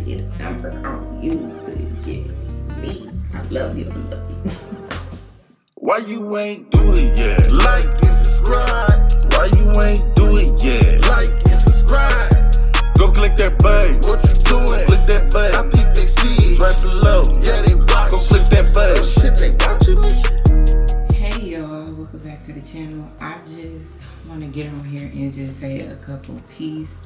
get a number on you to get me. I love you, I love you. Why you ain't do it yet? Like and subscribe. Why you ain't do it yet? Like and subscribe. Go click that button. What you doing? Click that button. I think they see it. It's right below. Yeah, they watch. Go click that button. Oh shit, they watching me. Hey y'all, welcome back to the channel. I just want to get on here and just say a couple pieces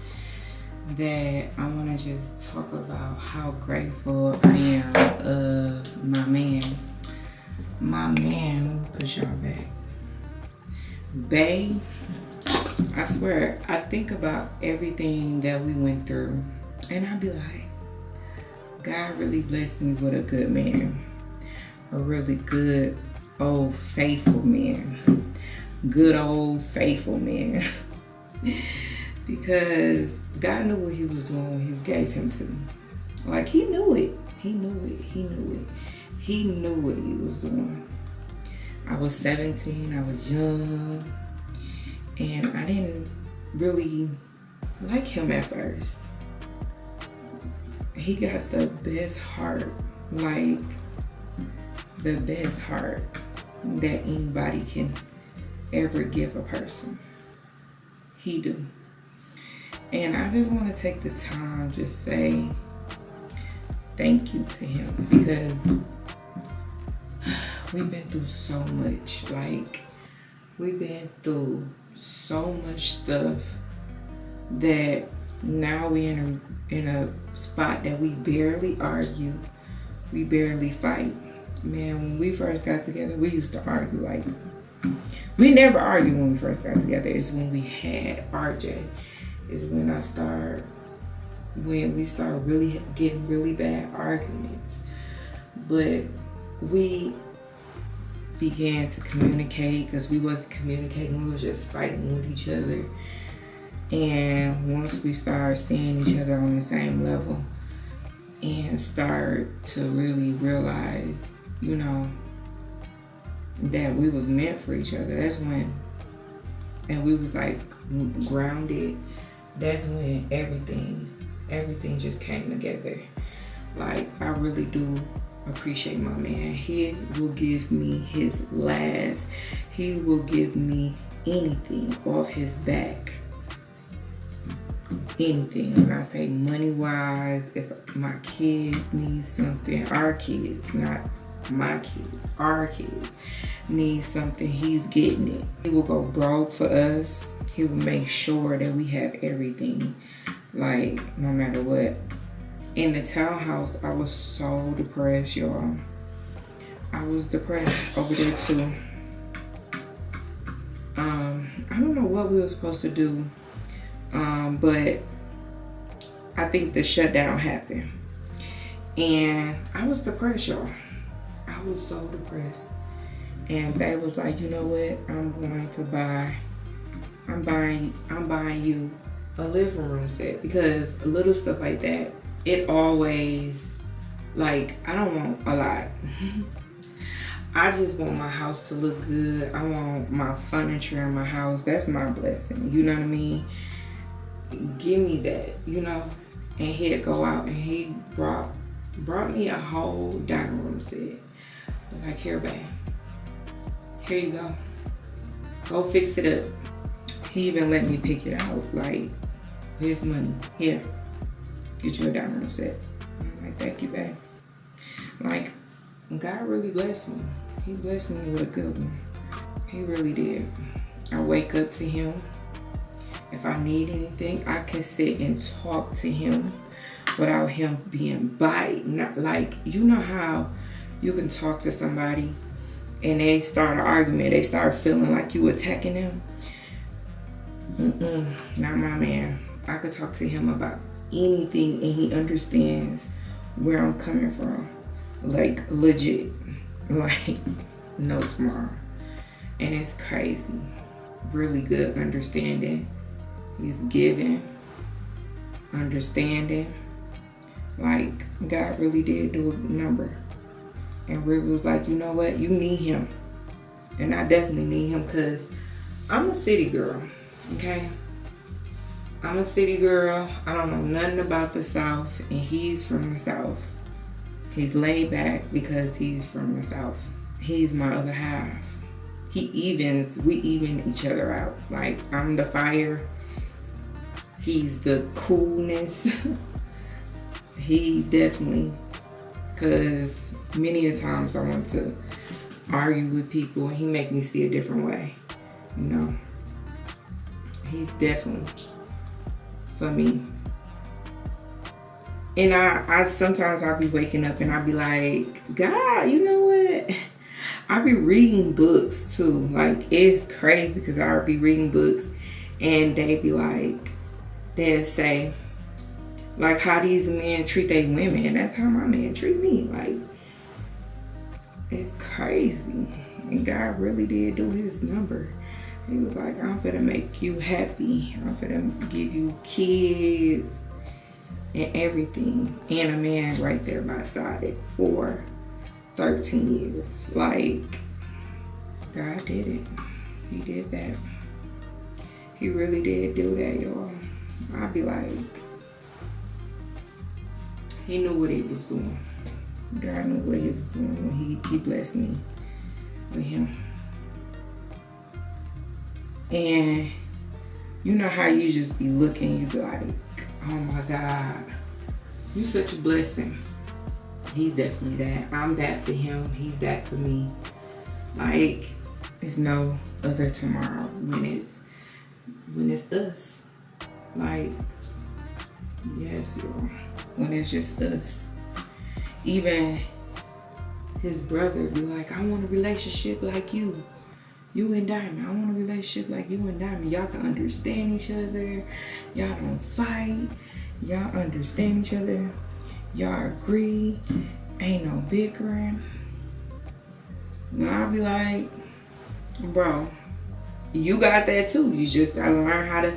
that I want to just talk about how grateful I am of my man. My man, let me push y'all back. Bae, I swear, I think about everything that we went through and I be like, God really blessed me with a good man. A really good, old, faithful man. Good old, faithful man. Because God knew what he was doing when he gave him to me. Like, he knew it. He knew it. He knew it. He knew what he was doing. I was 17, I was young, and I didn't really like him at first. He got the best heart, like the best heart that anybody can ever give a person. He do. And I just want to take the time to say thank you to him, because we've been through so much. Like, we've been through so much stuff that now we're in a spot that we barely argue, we barely fight. Man, when we first got together, we used to argue. Like, we never argued when we first got together. It's when we had RJ. It's when we started really getting really bad arguments. But we began to communicate, because we wasn't communicating, we was just fighting with each other. And once we started seeing each other on the same level and start to really realize, you know, that we was meant for each other, that's when, and we was like grounded, that's when everything just came together. Like, I really do appreciate my man. He will give me his last. He will give me anything off his back. Anything. When I say money wise, if my kids need something, our kids, not my kids, our kids need something, he's getting it. He will go broke for us. He will make sure that we have everything, like, no matter what. In the townhouse, I was so depressed, y'all. I was depressed over there too. I don't know what we were supposed to do, but I think the shutdown happened. And I was depressed, y'all. I was so depressed. And they was like, you know what? I'm buying you a living room set, because little stuff like that, it always, like, I don't want a lot. I just want my house to look good. I want my furniture in my house. That's my blessing. You know what I mean? Give me that, you know? And he'd go out and he brought me a whole dining room set. I was like, here, babe. Here you go. Go fix it up. He even let me pick it out. Like, here's money. Here. Get you a dining room set. I'm like, thank you, babe. Like, God really blessed me. He blessed me with a good one. He really did. I wake up to him. If I need anything, I can sit and talk to him without him being biased. Not like, you know how you can talk to somebody and they start an argument, they start feeling like you attacking them? Not my man. I could talk to him about anything and he understands where I'm coming from. Like, legit. Like, no tomorrow. And it's crazy. Really good understanding. He's giving, understanding. Like, God really did do a number. And really was like, you know what? You need him. And I definitely need him, because I'm a city girl, okay? I'm a city girl. I don't know nothing about the South, and he's from the South. He's laid back because he's from the South. He's my other half. We even each other out. Like, I'm the fire. He's the coolness. He definitely, because many a times I want to argue with people and he make me see a different way, you know. He's definitely for me. And I sometimes I'll be waking up and I'll be like, God, you know what? I be reading books too. Like, it's crazy because I'll be reading books and they be like, they'll say, like, how these men treat their women, and that's how my man treat me. Like, it's crazy. And God really did do his number. He was like, I'm finna make you happy. I'm finna give you kids and everything. And a man right there by side it for 13 years. Like, God did it. He did that. He really did do that, y'all. I'd be like, he knew what he was doing. God knew what he was doing when he blessed me with him. And you know how you just be looking, you be like, oh my God, you such a blessing. He's definitely that. I'm that for him. He's that for me. Like, there's no other tomorrow when it's us. Like, yes, y'all. When it's just us. Even his brother be like, I want a relationship like you. You and Diamond. I want a relationship like you and Diamond. Y'all can understand each other. Y'all don't fight. Y'all understand each other. Y'all agree. Ain't no bickering. And I'll be like, bro, you got that too. You just gotta learn how to.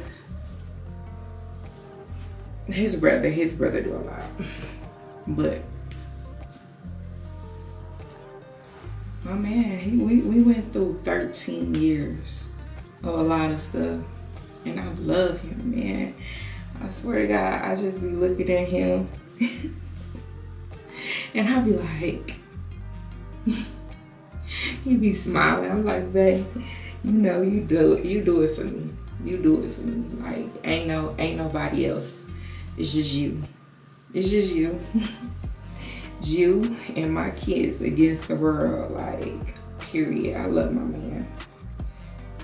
His brother do a lot. But my man, we went through 13 years of a lot of stuff. And I love him, man. I swear to God, I just be looking at him. And I'll be like, he be smiling. I'm like, babe, you know, you do it for me. You do it for me. Like, ain't nobody else. It's just you. It's just you. You and my kids against the world. Like, period. I love my man.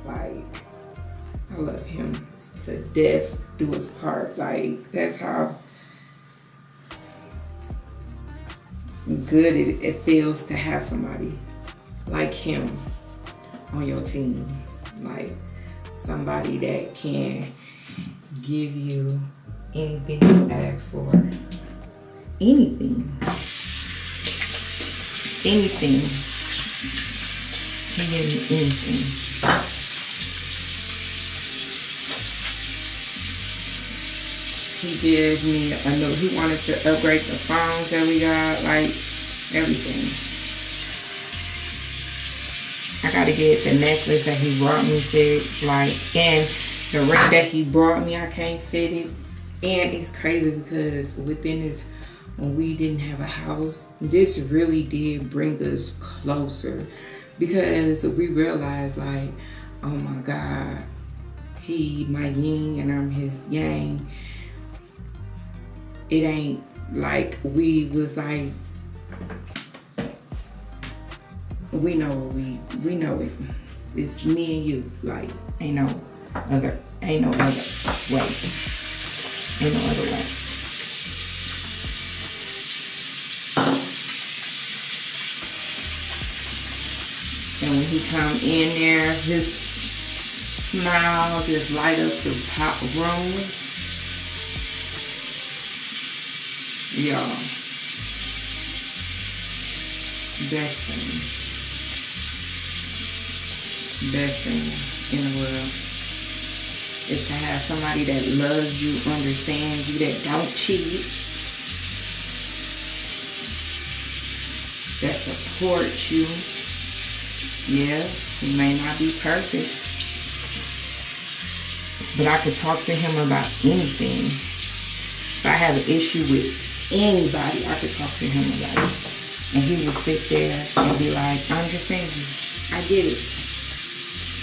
Like, I love him to death do us part. Like, that's how good it feels to have somebody like him on your team. Like, somebody that can give you anything you ask for. Anything. Anything. He gave me anything. He gave me he wanted to upgrade the phones that we got, like, everything. I gotta get the necklace that he brought me fixed, like, and the ring that he brought me, I can't fit it. And it's crazy because within this, when we didn't have a house, this really did bring us closer, because we realized, like, oh my God, he my yin and I'm his yang. It ain't like we was like, we know it. It's me and you. Like, ain't no other way. Ain't no other way. And when he come in there, his smile just light up the top room. Y'all, best thing in the world is to have somebody that loves you, understands you, that don't cheat, that supports you. Yeah, he may not be perfect, But I could talk to him about anything. If I have an issue with anybody, I could talk to him about it. And he would sit there and be like, I understand you. I get it.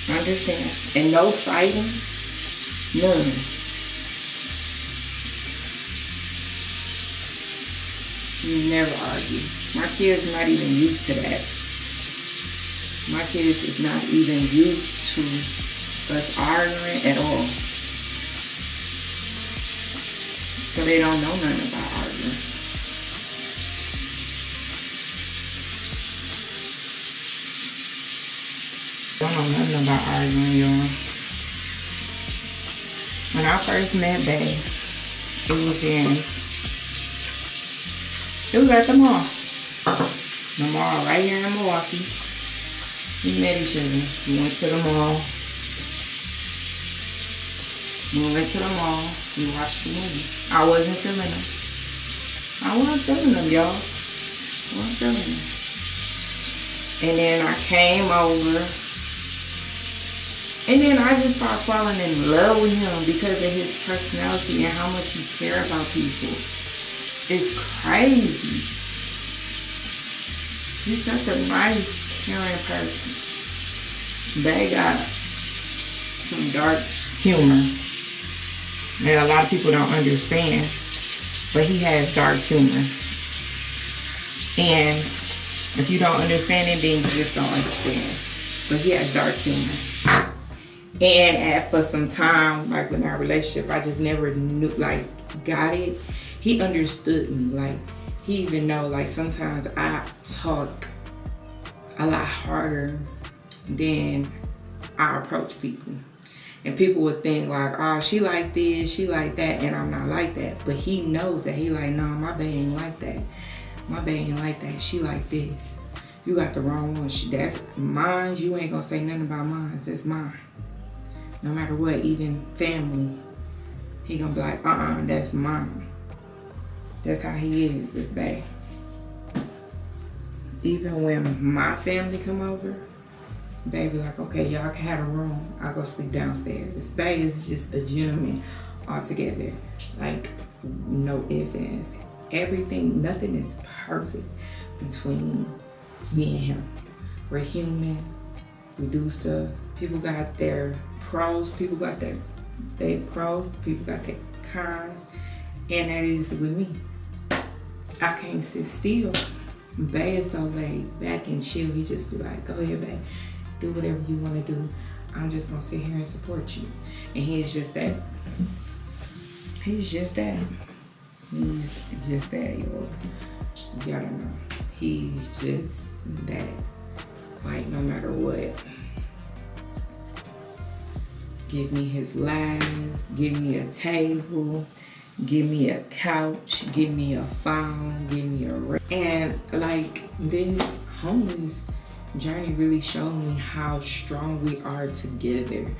I understand. And no fighting. None. You never argue. My kids not even used to that. My kids is not even used to us arguing at all. So they don't know nothing about arguing. Don't know nothing about arguing, y'all. When I first met Bae, it was at the mall. The mall right here in Milwaukee. We met each other. We went to the mall. We went to the mall. We watched the movie. I wasn't feeling them. I wasn't feeling them, y'all. I wasn't feeling them. And then I came over. And then I just started falling in love with him because of his personality and how much he cares about people. It's crazy. He's such a nice, caring person. Bae got some dark humor that a lot of people don't understand, but he has dark humor. And if you don't understand it, then you just don't understand. But he has dark humor. And for some time, like in our relationship, I just never knew, like, got it. He understood me. Like, he even know, like, sometimes I talk a lot harder than I approach people. And people would think like, oh, she like this, she like that, and I'm not like that. But he knows that. He like, no, my bae ain't like that. My bae ain't like that. She like this. You got the wrong one. That's mine. You ain't gonna say nothing about mine. That's mine. No matter what, even family, he gonna be like, that's mine. That's how he is, this Bae. Even when my family come over, Bae be like, okay, y'all can have a room. I'll go sleep downstairs. This Bae is just a gentleman altogether. Like, no ifs, ands. Everything, nothing is perfect between me and him. We're human. We do stuff. People got their pros. People got their pros. People got their cons. And that is with me. I can't sit still. Bae is so laid back and chill. He just be like, go ahead, Bae. Do whatever you want to do. I'm just going to sit here and support you. And he's just that. He's just that. He's just that, yo. You gotta know. He's just that. Like, no matter what. Give me his last. Give me a table. Give me a couch, give me a phone, give me a and like this homeless journey really showed me how strong we are together,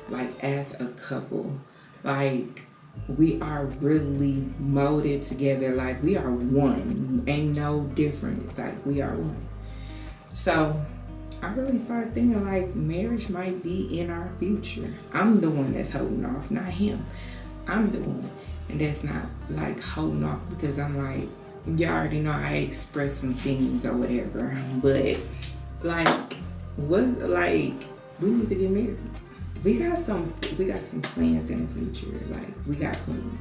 like as a couple. Like we are really molded together, like we are one. Ain't no difference, like we are one. So I really started thinking like marriage might be in our future. I'm the one that's holding off, not him. I'm the one. And that's not like holding off because I'm like, you already know I express some things or whatever. But like, we need to get married. We got some plans in the future. Like we got plans.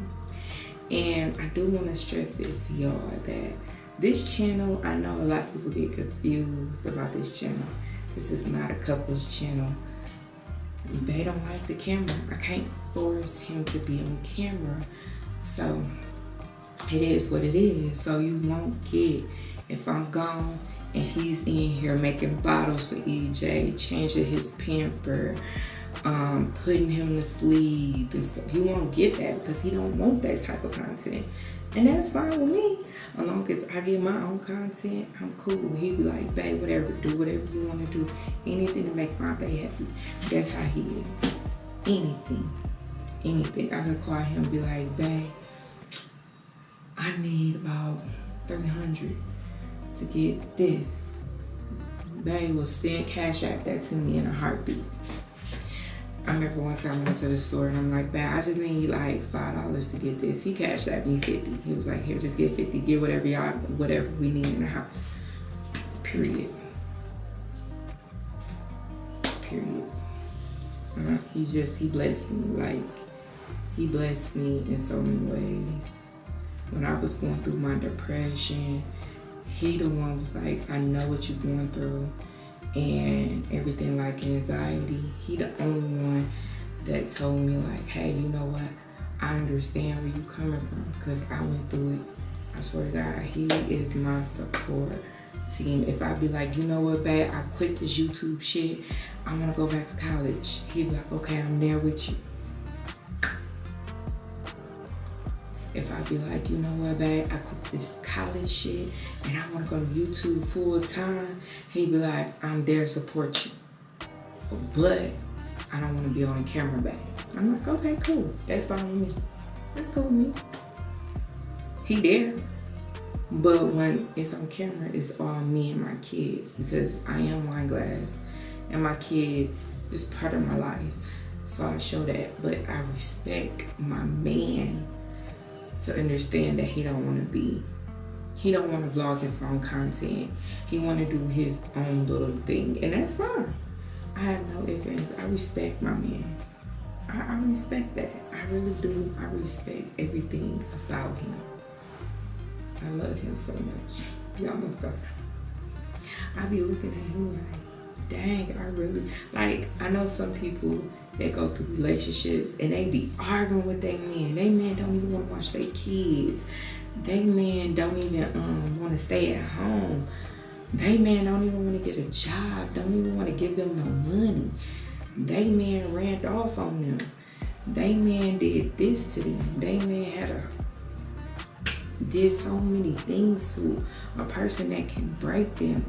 And I do want to stress this, y'all, that this channel, I know a lot of people get confused about this channel. This is not a couples channel. They don't like the camera. I can't force him to be on camera. So it is what it is. So you won't get, if I'm gone and he's in here making bottles for EJ, changing his pamper, putting him to sleep and stuff. You won't get that because he don't want that type of content. And that's fine with me. As long as I get my own content, I'm cool. He be like, babe, whatever, do whatever you want to do. Anything to make my bae happy. That's how he is. Anything. Anything. I could call him and be like, babe, I need about $300 to get this. Babe will send Cash App that to me in a heartbeat. I remember one time I went to the store and I'm like, man, I just need like $5 to get this. He cashed at me 50. He was like, here, just get 50. Get whatever we need in the house. Period. Period. He blessed me. Like, he blessed me in so many ways. When I was going through my depression, he the one was like, I know what you're going through and everything, like anxiety. He the only one that told me like, hey, you know what? I understand where you coming from because I went through it. I swear to God, he is my support team. If I be like, you know what, babe, I quit this YouTube shit. I want to go back to college. He'd be like, okay, I'm there with you. If I be like, you know what, babe, I quit this college shit and I want to go to YouTube full time, he'd be like, I'm there to support you. But I don't want to be on camera, babe. I'm like, okay, cool. That's fine with me. That's cool with me. He there. But when it's on camera, it's all me and my kids because I am wine glass and my kids is part of my life. So I show that, but I respect my man to understand that he don't want to vlog his own content. He want to do his own little thing, and that's fine. I have no ifs. I respect my man. I respect that. I really do. I respect everything about him. I love him so much. Y'all must know. I be looking at him like, dang, I really, like, I know some people that go through relationships and they be arguing with their men. They men don't even want to watch their kids. They men don't even want to stay at home. They men don't even want to get a job. Don't even want to give them no money. They men ran off on them. They men did this to them. They men did so many things to a person that can break them.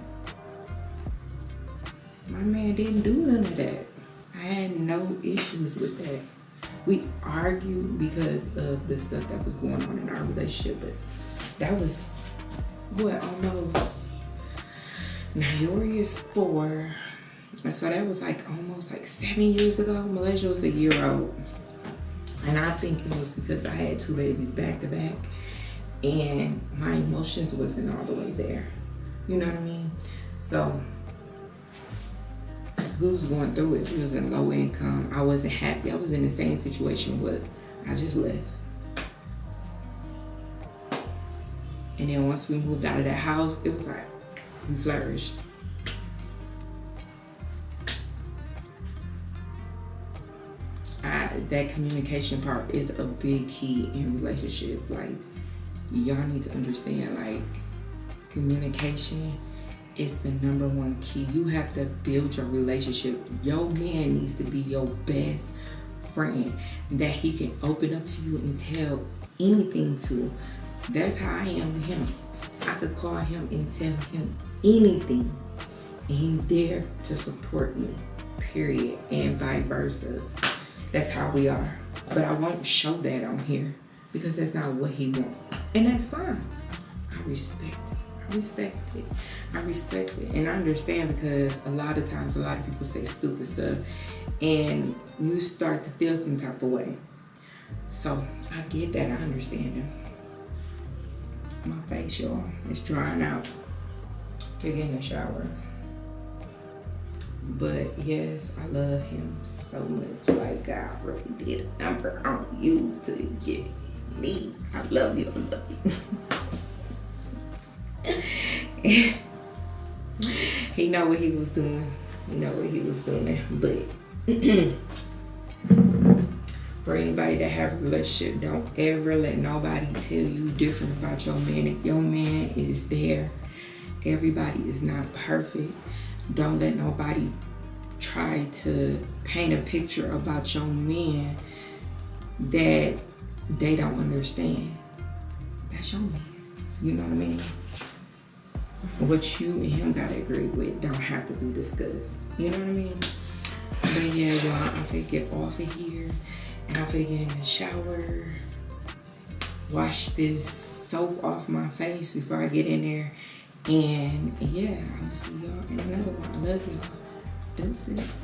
My man didn't do none of that. I had no issues with that. We argued because of the stuff that was going on in our relationship, but that was, what, almost, now Yori is 4, so that was like almost like 7 years ago. Malaysia was a year old, and I think it was because I had 2 babies back to back, and my emotions wasn't all the way there. You know what I mean? So we was going through it. We was in low income. I wasn't happy. I was in the same situation with, I just left. And then once we moved out of that house, it was like, we flourished. That communication part is a big key in relationship. Like, y'all need to understand, like, communication is the #1 key. You have to build your relationship. Your man needs to be your best friend that he can open up to you and tell anything to. That's how I am with him. I could call him and tell him anything, and he's there to support me, period, and vice versa. That's how we are. But I won't show that on here because that's not what he wants, and that's fine. I respect it. I respect it. I respect it. And I understand because a lot of times, a lot of people say stupid stuff and you start to feel some type of way. So I get that. I understand him. My face, y'all, is drying out. We're getting a shower. But yes, I love him so much. Like, God really did a number on you to get me. I love you. I love you. He know what he was doing. He know what he was doing. But for anybody that have a relationship, don't ever let nobody tell you different about your man. If your man is there, everybody is not perfect. Don't let nobody try to paint a picture about your man that they don't understand. That's your man. You know what I mean? What you and him gotta agree with don't have to be discussed. You know what I mean? But yeah, y'all, I'm finna get off of here and I'm finna get in the shower, wash this soap off my face before I get in there. And yeah, I'm gonna see y'all in another one. I love y'all. Deuces.